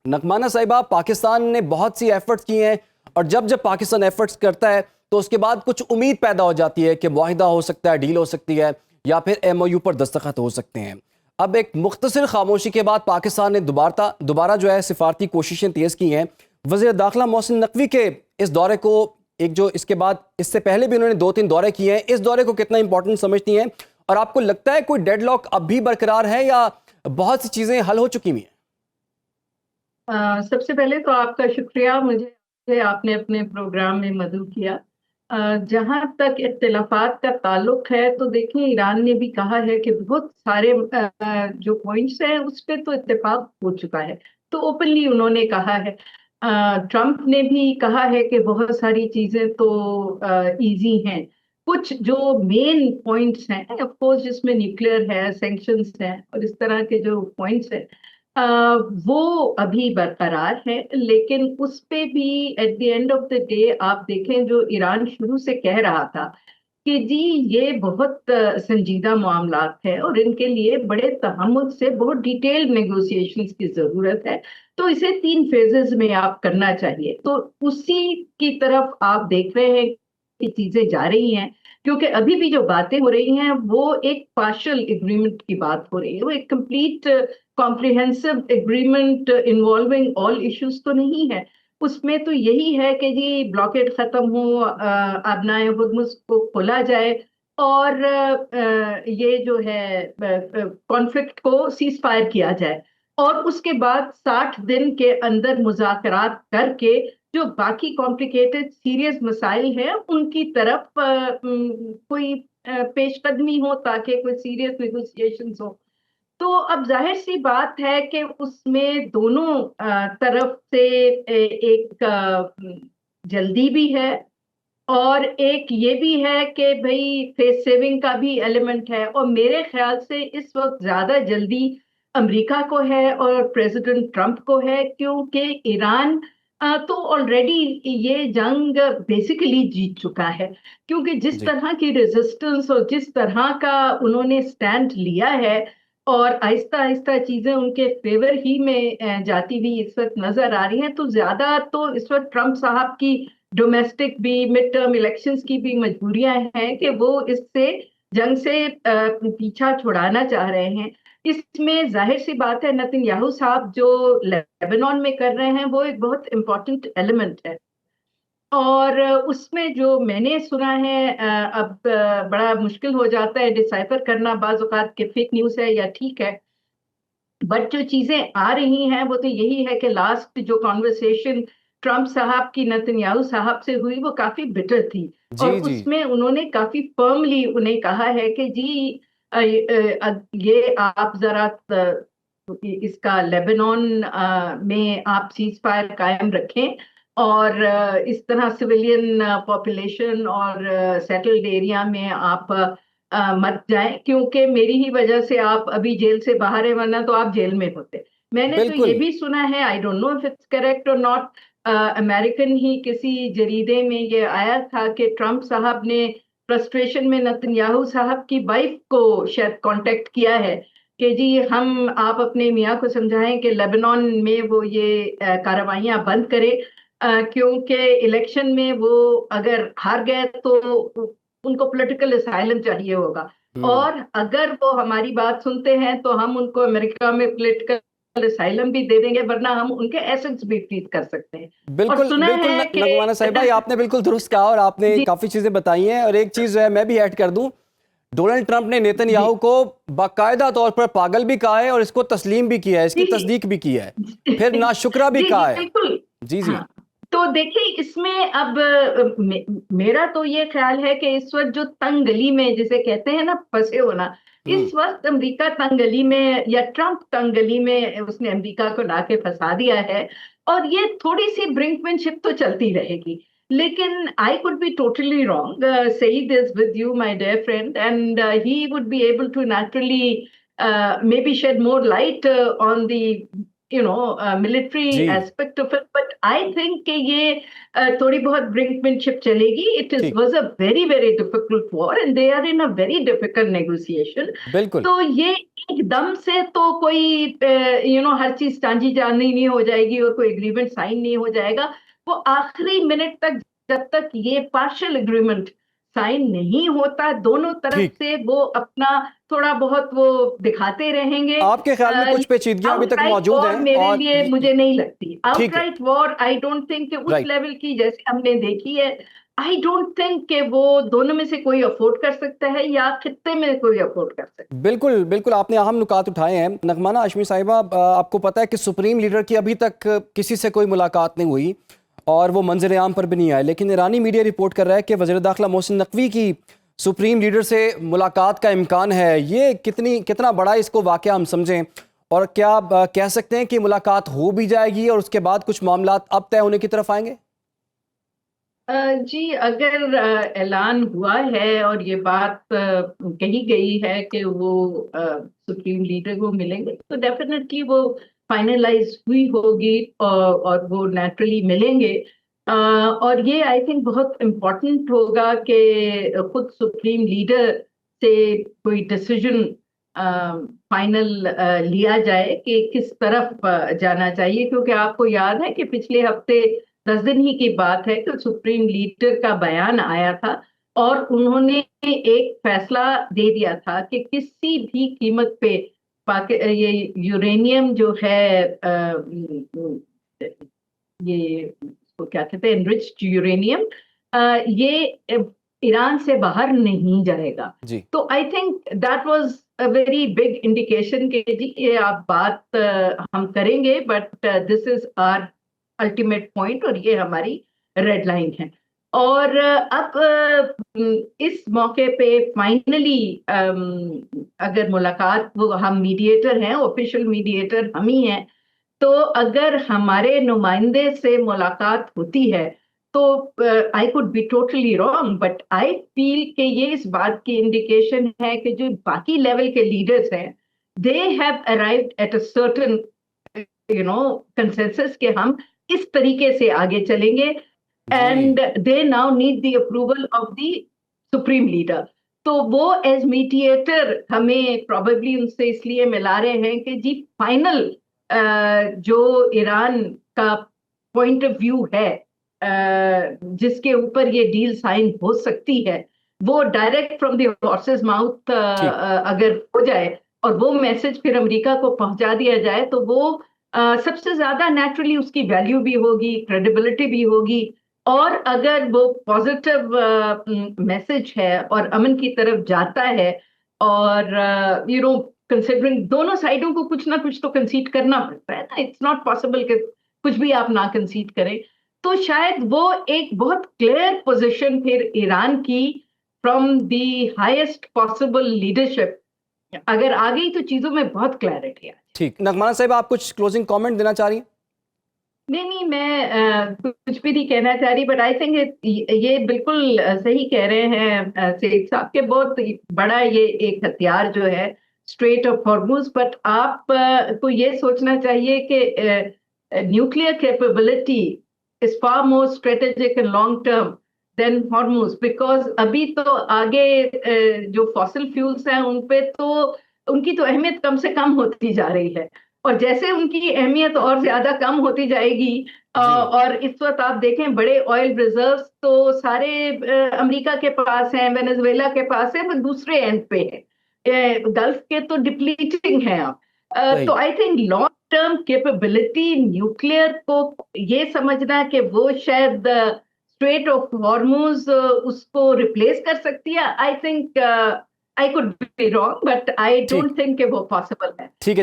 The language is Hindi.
नगमाना साहिबा, पाकिस्तान ने बहुत सी एफर्ट्स की हैं और जब जब पाकिस्तान एफर्ट्स करता है तो उसके बाद कुछ उम्मीद पैदा हो जाती है कि मुआहिदा हो सकता है, डील हो सकती है या फिर एमओयू पर दस्तखत हो सकते हैं। अब एक मुख्तसर खामोशी के बाद पाकिस्तान ने दोबारा जो है सिफारती कोशिशें तेज़ की हैं। वज़ीर दाखिला मोहसिन नकवी के इस दौरे को, एक जो इसके बाद इससे पहले भी उन्होंने 2-3 दौरे किए हैं, इस दौरे को कितना इंपॉर्टेंट समझती हैं और आपको लगता है कोई डेडलॉक अब भी बरकरार है या बहुत सी चीज़ें हल हो चुकी हैं? सबसे पहले तो आपका शुक्रिया, मुझे आपने अपने प्रोग्राम में मदऊ किया। जहां तक इख्तिलाफात का ताल्लुक है तो देखिए, ईरान ने भी कहा है कि बहुत सारे जो पॉइंट्स हैं उस पर तो इत्तेफाक हो चुका है, तो ओपनली उन्होंने कहा है। ट्रम्प ने भी कहा है कि बहुत सारी चीजें तो इजी हैं। कुछ जो मेन पॉइंट्स हैं, ऑफ कोर्स जिसमें न्यूक्लियर है, सैंक्शंस हैं और इस तरह के जो पॉइंट्स हैं, वो अभी बरकरार है। लेकिन उस पे भी at the end of the day आप देखें, जो ईरान शुरू से कह रहा था कि जी ये बहुत संजीदा मामलात है और इनके लिए बड़े तहम्मुल से बहुत डिटेल्ड नेगोशिएशंस की जरूरत है, तो इसे 3 फेजेस में आप करना चाहिए। तो उसी की तरफ आप देख रहे हैं कि चीजें जा रही हैं, क्योंकि अभी भी जो बातें हो रही हैं वो एक पार्शियल एग्रीमेंट की बात हो रही है, वो एक complete comprehensive agreement involving all issues तो नहीं है। उसमें तो यही है कि जी ब्लॉकेड खत्म हो, अबनाए हुर्मुज को खोला जाए और ये जो है कॉन्फ्लिक्ट को सीज फायर किया जाए, और उसके बाद 60 दिन के अंदर मुज़ाकरात करके जो बाकी कॉम्प्लिकेटेड सीरियस मसाइल हैं उनकी तरफ कोई पेशकदमी हो, ताकि कोई सीरियस नेगोशिएशंस हो। तो अब जाहिर सी बात है कि उसमें दोनों तरफ से एक जल्दी भी है और एक ये भी है कि भाई फेस सेविंग का भी एलिमेंट है। और मेरे ख्याल से इस वक्त ज्यादा जल्दी अमेरिका को है और प्रेसिडेंट ट्रंप को है, क्योंकि ईरान तो ऑलरेडी ये जंग बेसिकली जीत चुका है। क्योंकि जिस जी। तरह की रेजिस्टेंस और जिस तरह का उन्होंने स्टैंड लिया है और आहिस्ता आहिस्ता चीजें उनके फेवर ही में जाती हुई इस वक्त नजर आ रही हैं, तो ज्यादा तो इस वक्त ट्रंप साहब की डोमेस्टिक भी, मिड टर्म इलेक्शंस की भी मजबूरियां हैं कि वो इससे जंग से पीछा छुड़ाना चाह रहे हैं। इसमें जाहिर सी बात है नेतन्याहू साहब जो लेबनान में कर रहे हैं वो एक बहुत इंपॉर्टेंट एलिमेंट है। और उसमें जो मैंने सुना है, अब बड़ा मुश्किल हो जाता है डिसाइफर करना बाज़ औक़ात कि फेक न्यूज़ है या ठीक है, बट जो चीजें आ रही हैं वो तो यही है कि लास्ट जो कॉन्वर्सेशन ट्रंप साहब की नेतन्याहू साहब से हुई वो काफी बिटर थी। और जी, जी। उसमें उन्होंने काफी फर्मली उन्हें कहा है कि जी ये आप जरा इसका लेबनान में आप सीज फायर कायम रखें और इस तरह सिविलियन पॉपुलेशन और सेटल्ड एरिया में आप मत जाएं, क्योंकि मेरी ही वजह से आप अभी जेल से बाहर है, वरना तो आप जेल में होते। मैंने तो ये बिल्कुल। भी सुना है, I don't know if it's correct और नॉट, अमेरिकन ही किसी जरीदे में ये आया था कि ट्रंप साहब ने फ्रस्ट्रेशन में नेतन्याहू साहब की वाइफ को शायद कांटेक्ट किया है कि जी हम आप अपने मियाँ को समझाएं कि लेबनान में वो ये कार्रवाइयाँ बंद करे, क्योंकि इलेक्शन में वो अगर हार गए तो उनको पॉलिटिकल असाइलम चाहिए होगा, हम्म। और अगर वो हमारी बात सुनते हैं तो हम उनको अमेरिका में पॉलिटिकल असाइलम भी दे देंगे, वरना हम उनके एसेट्स भी फ्रीज कर सकते हैं। और बिल्कुल, सुना बिल्कुल है कि नगमाना साहिबा, ये आपने बिल्कुल दुरुस्त कहा और आपने जी काफ़ी चीज़ें बताई हैं और एक चीज़ जो है मैं भी ऐड कर दूं, डोनाल्ड ट्रंप ने जी नेतन्याहू को बाकायदा तौर पर पागल भी कहा है और इसको तस्लीम भी किया है, इसकी जी तस्दीक भी की है, फिर जी नाशुक्रा भी जी कहा जी है। बिल्कुल। जी, जी। हाँ, तो देखिए इसमें अब मेरा तो ये ख्याल है कि इस वक्त जो तंग गली में जिसे कहते हैं ना फंसे होना, हम्म। इस वक्त अमेरिका तंग गली में या ट्रंप तंग गली में उसने अमेरिका को लाके फंसा दिया है। और ये थोड़ी सी ब्रिंकमैनशिप तो चलती रहेगी, लेकिन I could be totally wrong saying this with you my dear friend, and he would be able to naturally maybe shed more light on the military जी। aspect of it. But I think कि ये थोड़ी बहुत ब्रिंकमैनशिप चलेगी. इट ठीक, was a very very difficult war and they are in a very difficult negotiation. बिल्कुल, तो ये एकदम से तो कोई हर चीज टांजी जानी नहीं हो जाएगी और कोई एग्रीमेंट साइन नहीं हो जाएगा. वो आखिरी मिनट तक, जब तक ये पार्शियल एग्रीमेंट साइन नहीं होता, दोनों तरफ ठीक। से वो अपना थोड़ा बहुत वो दिखाते रहेंगे. आपके ख्याल में कुछ पेचीदगियां अभी तक आउटराइट मौजूद वॉर हैं मेरे और लिए मुझे नहीं लगती. ठीक है, outright war I don't think कि उस राइट। लेवल की जैसे हमने देखी है, आई डोंट थिंक कि वो दोनों में से कोई अफोर्ड कर सकता है या खित्ते में कोई अफोर्ड कर सकता है. बिल्कुल, बिल्कुल आपने अहम नुकात उठाए हैं। नगमाना हाशमी साहिबा, आपको पता है कि सुप्रीम लीडर की अभी तक किसी से कोई मुलाकात नहीं हुई और वो मंजर आम पर भी नहीं आए, लेकिन ईरानी मीडिया रिपोर्ट कर रहा है कि वज़ीर दाखिला मोहसिन नकवी की सुप्रीम लीडर से मुलाकात का इम्कान है। ये कितना बड़ा इसको वाक़या हम समझें, और क्या कह सकते हैं कि मुलाकात हो भी जाएगी और उसके बाद कुछ मामलात अब तय होने की तरफ आएंगे? जी, अगर ऐलान हुआ है और ये बात कही गई है कि वो सुप्रीम लीडर को मिलेंगे, तो डेफिनेटली वो फाइनलाइज हुई होगी और वो नेचुरली मिलेंगे. और ये आई थिंक बहुत इम्पोर्टेंट होगा कि खुद सुप्रीम लीडर से कोई डिसीजन फाइनल लिया जाए कि किस तरफ जाना चाहिए, क्योंकि आपको याद है कि पिछले हफ्ते 10 दिन ही की बात है कि सुप्रीम लीडर का बयान आया था और उन्होंने एक फैसला दे दिया था कि किसी भी कीमत पे ये यूरेनियम जो है, ये इसको क्या कहते हैं, एनरिच्ड यूरेनियम, ये ईरान से बाहर नहीं जाएगा. जी, तो I think that was a very big indication कि जी ये आप बात हम करेंगे, but this is our ultimate point और ये हमारी रेड लाइन है. और अब इस मौके पे फाइनली अगर मुलाकात, वो हम मीडिएटर हैं, ऑफिशियल मीडिएटर हम ही हैं, तो अगर हमारे नुमाइंदे से मुलाकात होती है तो I could be totally wrong, but I feel कि ये इस बात की इंडिकेशन है कि जो बाकी लेवल के लीडर्स हैं, they have arrived at a certain consensus कि हम इस तरीके से आगे चलेंगे, जी, and they now need the approval of the supreme leader. तो वो एज मीडिएटर हमें प्रोबेबली उनसे इसलिए मिला रहे हैं कि जी फाइनल जो ईरान का पॉइंट ऑफ व्यू है, जिसके ऊपर ये डील साइन हो सकती है, वो direct from the horses mouth ठीक। अगर हो जाए और वो मैसेज फिर अमेरिका को पहुंचा दिया जाए, तो वो सबसे ज्यादा नेचुरली उसकी वैल्यू भी होगी, क्रेडिबिलिटी भी होगी. और अगर वो पॉजिटिव मैसेज है और अमन की तरफ जाता है, और कंसिडरिंग दोनों साइडों को कुछ ना कुछ तो कंसीड करना पड़ता है ना, इट्स नॉट पॉसिबल कि कुछ भी आप ना कंसीड करें, तो शायद वो एक बहुत क्लियर पोजीशन फिर ईरान की from the highest possible leadership अगर आ गई, तो चीजों में बहुत क्लैरिटी है. ठीक, नगमाना साहिब, आप कुछ क्लोजिंग कमेंट देना चाह रही हैं? नहीं, मैं कुछ भी नहीं कहना चाह रही, बट आई थिंक ये बिल्कुल सही कह रहे हैं सेठ साहब के, बहुत बड़ा ये एक हथियार जो है स्ट्रेट ऑफ हॉर्मुज. बट आप को ये सोचना चाहिए कि nuclear capability is far more strategic and long term than Hormuz, because अभी तो आगे जो फॉसिल फ्यूल्स हैं उन पे तो उनकी तो अहमियत कम से कम होती जा रही है, और जैसे उनकी अहमियत और ज्यादा कम होती जाएगी, जी, और इस वक्त आप देखें बड़े ऑयल रिजर्व्स तो सारे अमेरिका के पास हैं, वेनेजुएला के पास है, पर दूसरे एंड पे है, गल्फ के तो डिप्लीटिंग है अब. तो सही। I think long term capability nuclear को ये समझना कि वो शायद स्ट्रेट ऑफ हॉर्मुज उसको रिप्लेस कर सकती है, I think I could be wrong, but I ठीक, डोंट थिंक कि वो पॉसिबल है. ठीक है जी।